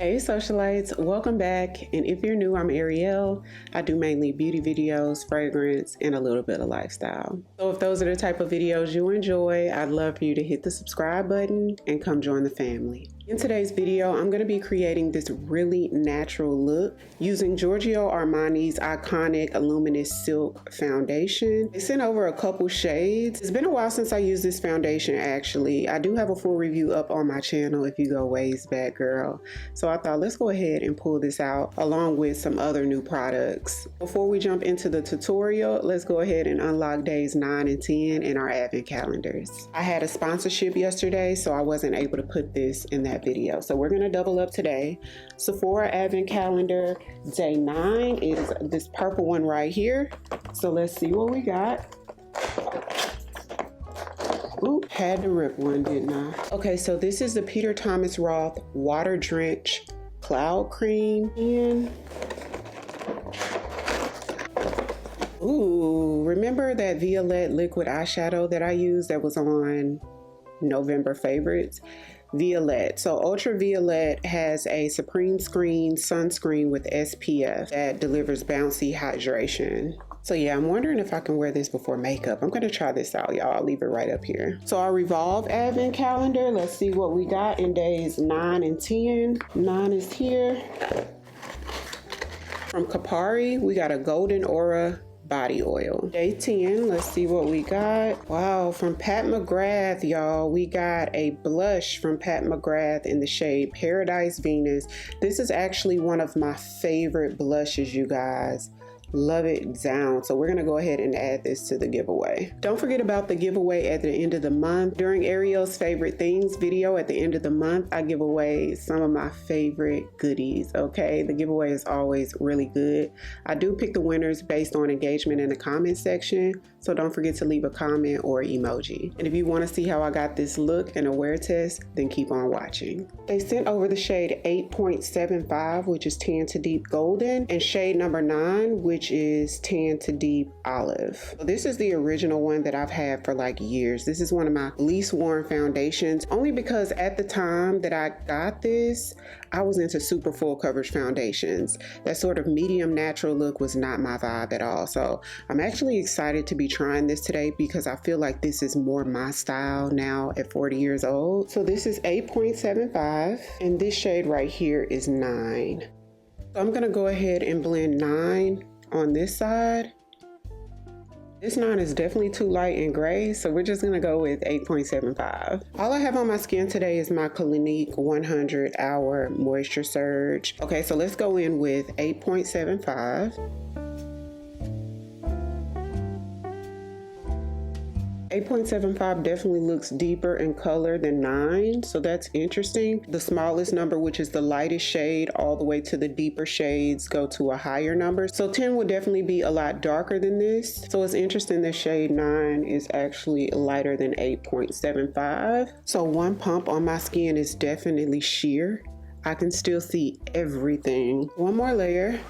Hey socialites, welcome back. And if you're new, I'm Ariel. I do mainly beauty videos, fragrance, and a little bit of lifestyle. So if those are the type of videos you enjoy, I'd love for you to hit the subscribe button and come join the family. In today's video, I'm going to be creating this really natural look using Giorgio Armani's iconic Luminous Silk foundation. They sent over a couple shades. It's been a while since I used this foundation actually. I do have a full review up on my channel if you go ways back, girl. So I thought let's go ahead and pull this out along with some other new products. Before we jump into the tutorial, let's go ahead and unlock days 9 and 10 in our advent calendars. I had a sponsorship yesterday, so I wasn't able to put this in that video. So we're gonna double up today. Sephora advent calendar, day 9 is this purple one right here. So let's see what we got. Ooh, had to rip one, didn't I? Okay, so this is the Peter Thomas Roth Water Drench Cloud Cream. And ooh, remember that Violette liquid eyeshadow that I used that was on November favorites? Violette. So Ultraviolet has a supreme screen sunscreen with SPF that delivers bouncy hydration. So yeah, I'm wondering if I can wear this before makeup. I'm gonna try this out, y'all. I'll leave it right up here. So our Revolve advent calendar, let's see what we got in days 9 and 10. 9 is here. From Pkwy, we got a Golden Aura body oil. Day 10, let's see what we got. Wow, from Pat McGrath, y'all, we got a blush from Pat McGrath in the shade Paradise Venus. This is actually one of my favorite blushes, you guys. Love it down. So we're gonna go ahead and add this to the giveaway. Don't forget about the giveaway at the end of the month. During Ariel's favorite things video at the end of the month, I give away some of my favorite goodies, okay? The giveaway is always really good. I do pick the winners based on engagement in the comment section, so don't forget to leave a comment or emoji. And if you wanna see how I got this look and a wear test, then keep on watching. They sent over the shade 8.75, which is tan to deep golden, and shade number 9, which is tan to deep olive. So this is the original one that I've had for like years. This is one of my least worn foundations, only because at the time that I got this, I was into super full coverage foundations. That sort of medium natural look was not my vibe at all. So I'm actually excited to be trying this today because I feel like this is more my style now at 40 years old. So this is 8.75 and this shade right here is 9. So I'm gonna go ahead and blend 9 on this side. This 9 is definitely too light and gray, so we're just gonna go with 8.75. All I have on my skin today is my Clinique 100 Hour Moisture Surge. Okay, so let's go in with 8.75. 8.75 definitely looks deeper in color than 9, so that's interesting. The smallest number, which is the lightest shade, all the way to the deeper shades go to a higher number. So 10 would definitely be a lot darker than this. So it's interesting that shade 9 is actually lighter than 8.75. So one pump on my skin is definitely sheer. I can still see everything. One more layer.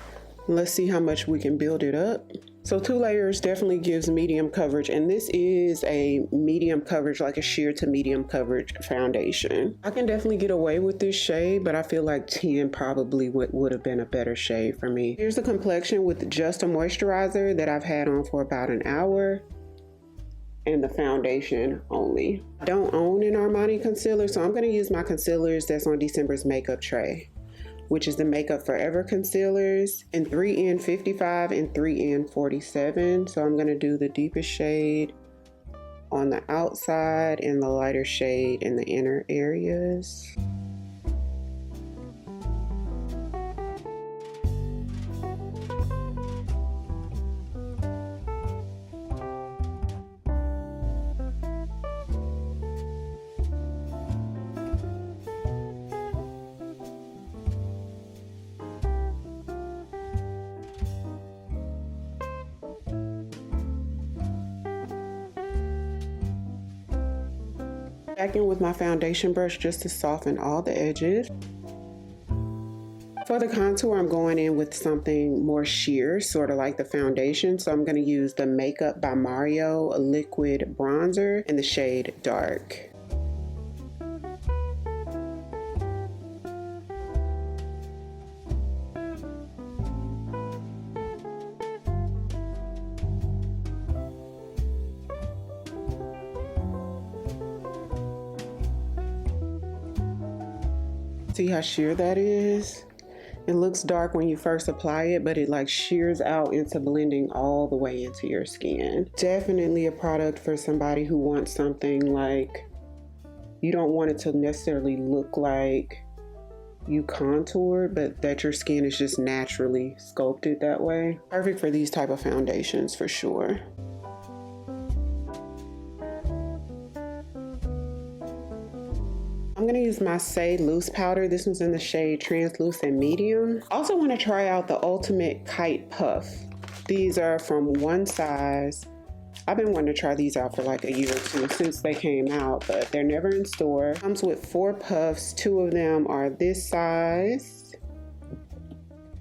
Let's see how much we can build it up. So 2 layers definitely gives medium coverage, and this is a medium coverage, like a sheer to medium coverage foundation. I can definitely get away with this shade, but I feel like 10 probably would have been a better shade for me. Here's the complexion with just a moisturizer that I've had on for about an hour, and the foundation only. I don't own an Armani concealer, so I'm gonna use my concealers that's on December's makeup tray, which is the Makeup Forever concealers in 3N55 and 3N47. So I'm gonna do the deepest shade on the outside and the lighter shade in the inner areas. Back in with my foundation brush just to soften all the edges. For the contour, I'm going in with something more sheer, sort of like the foundation. So I'm going to use the Makeup by Mario liquid bronzer in the shade Dark. See how sheer that is? It looks dark when you first apply it, but it like shears out into blending all the way into your skin. Definitely a product for somebody who wants something like, you don't want it to necessarily look like you contoured, but that your skin is just naturally sculpted that way. Perfect for these type of foundations for sure. I'm gonna use my Say loose powder. This one's in the shade Translucent Medium. Also want to try out the Ultimate Kite Puff. These are from One Size. I've been wanting to try these out for like a year or two since they came out, but they're never in store. Comes with 4 puffs. 2 of them are this size,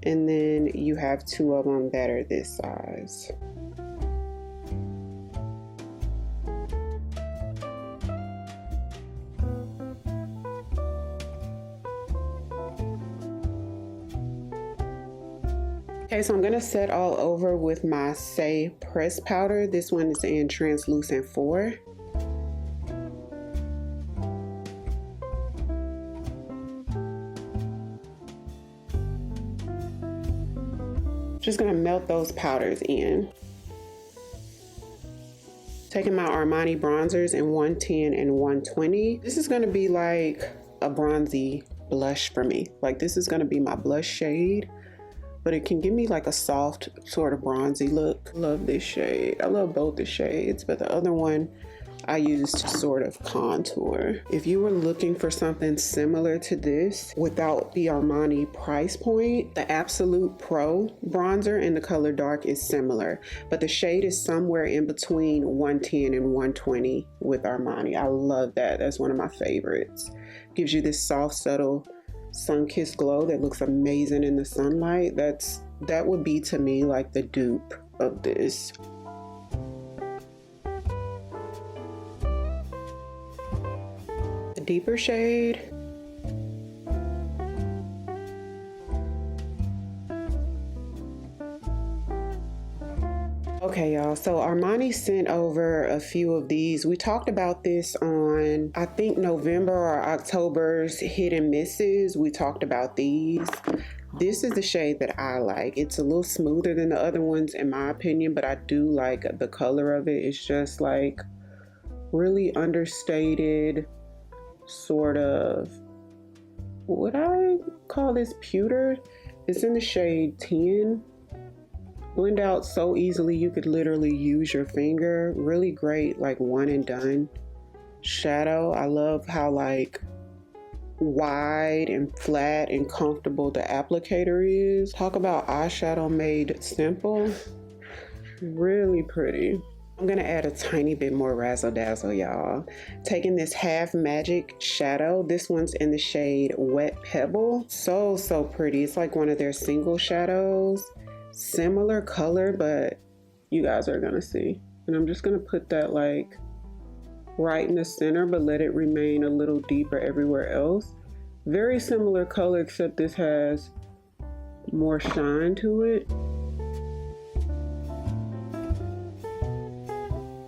and then you have 2 of them that are this size. Okay, so I'm gonna set all over with my Say press powder. This one is in Translucent 4. Just gonna melt those powders in. Taking my Armani bronzers in 110 and 120. This is gonna be like a bronzy blush for me. Like this is gonna be my blush shade, but it can give me like a soft sort of bronzy look. Love this shade. I love both the shades, but the other one I use to sort of contour. If you were looking for something similar to this without the Armani price point, the Absolute Pro bronzer in the color dark is similar, but the shade is somewhere in between 110 and 120 with Armani. I love that. That's one of my favorites. Gives you this soft, subtle, sun-kissed glow that looks amazing in the sunlight. That would be to me like the dupe of this. The deeper shade. Okay, y'all, so Armani sent over a few of these. We talked about this on, I think, November or October's Hit and Misses. We talked about these. This is the shade that I like. It's a little smoother than the other ones in my opinion, but I do like the color of it. It's just like really understated, sort of, would I call this pewter? It's in the shade 10. Blend out so easily, you could literally use your finger. Really great, like one and done shadow. I love how like wide and flat and comfortable the applicator is. Talk about eyeshadow made simple. Really pretty. I'm gonna add a tiny bit more razzle dazzle, y'all. Taking this Half Magic shadow. This one's in the shade Wet Pebble. So pretty. It's like one of their single shadows. Similar color, but you guys are gonna see. And I'm just gonna put that like right in the center, but let it remain a little deeper everywhere else. Very similar color, except this has more shine to it.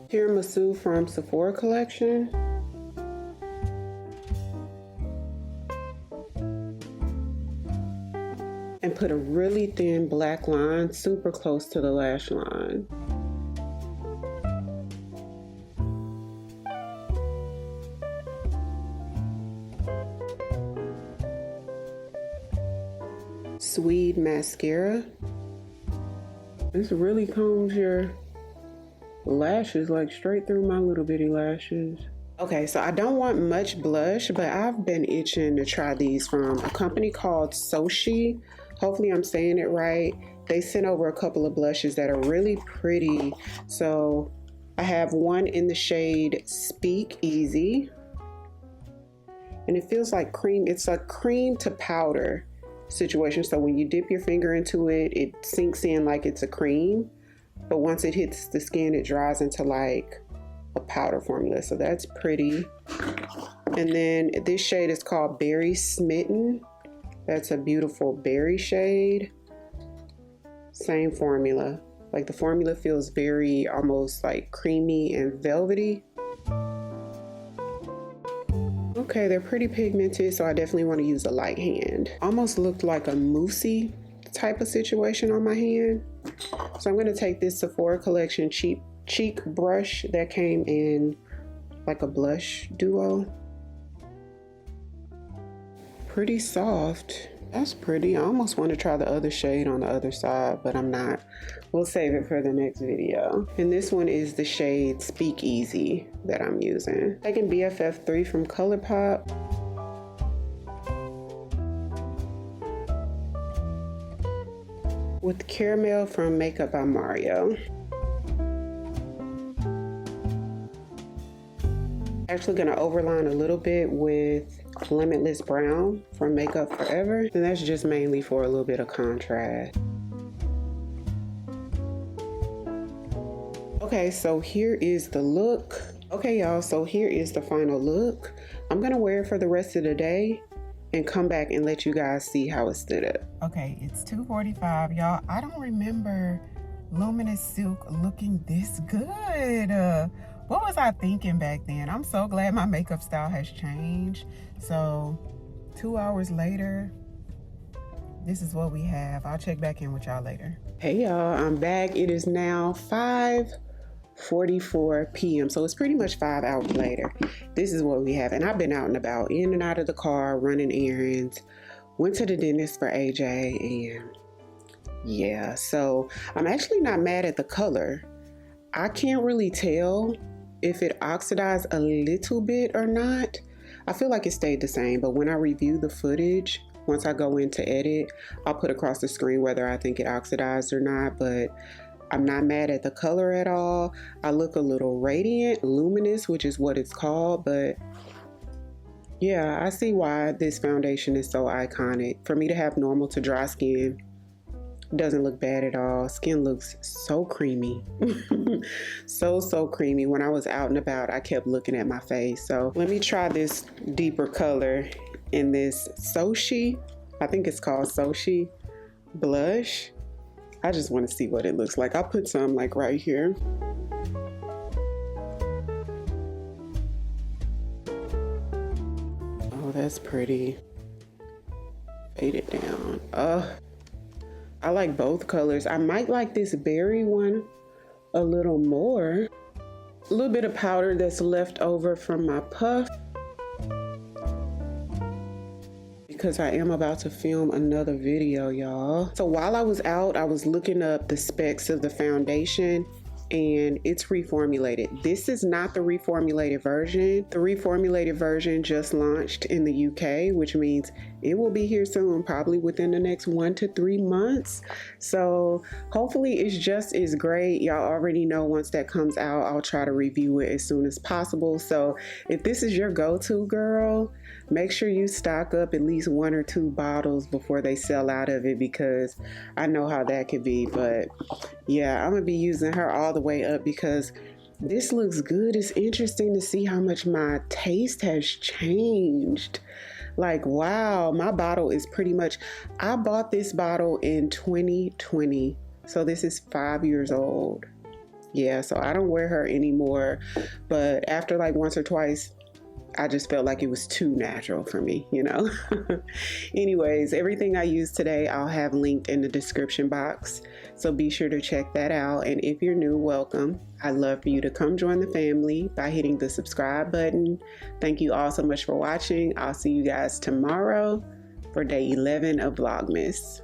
Tiramisu from Sephora collection. And put a really thin black line super close to the lash line. Swede mascara. This really combs your lashes like straight through my little bitty lashes. Okay, so I don't want much blush, but I've been itching to try these from a company called Soshi. Hopefully I'm saying it right. They sent over a couple of blushes that are really pretty. So I have one in the shade Speak Easy. And it feels like cream. It's a cream to powder situation. So when you dip your finger into it, it sinks in like it's a cream. But once it hits the skin, it dries into like a powder formula. So that's pretty. And then this shade is called Berry Smitten. That's a beautiful berry shade. Same formula. Like the formula feels very almost like creamy and velvety. Okay, they're pretty pigmented, so I definitely want to use a light hand. Almost looked like a moussey type of situation on my hand. So I'm going to take this Sephora Collection cheek brush that came in like a blush duo. Pretty soft. That's pretty. I almost want to try the other shade on the other side, but I'm not. We'll save it for the next video. And this one is the shade Speakeasy that I'm using. Taking BFF3 from ColourPop. With Caramel from Makeup by Mario. Actually gonna overline a little bit with Limitless Brown from Makeup Forever. And that's just mainly for a little bit of contrast. Okay, so here is the look. Okay, y'all, so here is the final look. I'm gonna wear it for the rest of the day and come back and let you guys see how it stood up. Okay, it's 2:45, y'all. I don't remember Luminous Silk looking this good. What was I thinking back then? I'm so glad my makeup style has changed. So 2 hours later, this is what we have. I'll check back in with y'all later. Hey y'all, I'm back. It is now 5:44 p.m. So it's pretty much 5 hours later. This is what we have. And I've been out and about, in and out of the car, running errands. Went to the dentist for AJ, and yeah, so I'm actually not mad at the color. I can't really tell if it oxidized a little bit or not. I feel like it stayed the same, but when I review the footage, once I go in to edit, I'll put across the screen whether I think it oxidized or not, but I'm not mad at the color at all. I look a little radiant, luminous, which is what it's called, but yeah, I see why this foundation is so iconic. For me to have normal to dry skin, doesn't look bad at all. Skin looks so creamy. so creamy. When I was out and about, I kept looking at my face. So let me try this deeper color in this Sochi, I think it's called Sochi blush. I just want to see what it looks like. I'll put some like right here. Oh, that's pretty. Fade it down. I like both colors. I might like this berry one a little more. A little bit of powder that's left over from my puff, because I am about to film another video, y'all. So while I was out, I was looking up the specs of the foundation, and it's reformulated. This is not the reformulated version. The reformulated version just launched in the UK, which means it will be here soon, probably within the next 1 to 3 months. So hopefully it's just as great. Y'all already know once that comes out, I'll try to review it as soon as possible. So if this is your go-to, girl, make sure you stock up at least 1 or 2 bottles before they sell out of it, because I know how that could be. But yeah, I'm gonna be using her all the way up because this looks good. It's interesting to see how much my taste has changed. Like, wow, my bottle is pretty much, I bought this bottle in 2020. So this is 5 years old. Yeah, so I don't wear her anymore. But after like once or twice, I just felt like it was too natural for me, you know? Anyways, everything I used today, I'll have linked in the description box. So be sure to check that out. And if you're new, welcome. I'd love for you to come join the family by hitting the subscribe button. Thank you all so much for watching. I'll see you guys tomorrow for day 11 of Vlogmas.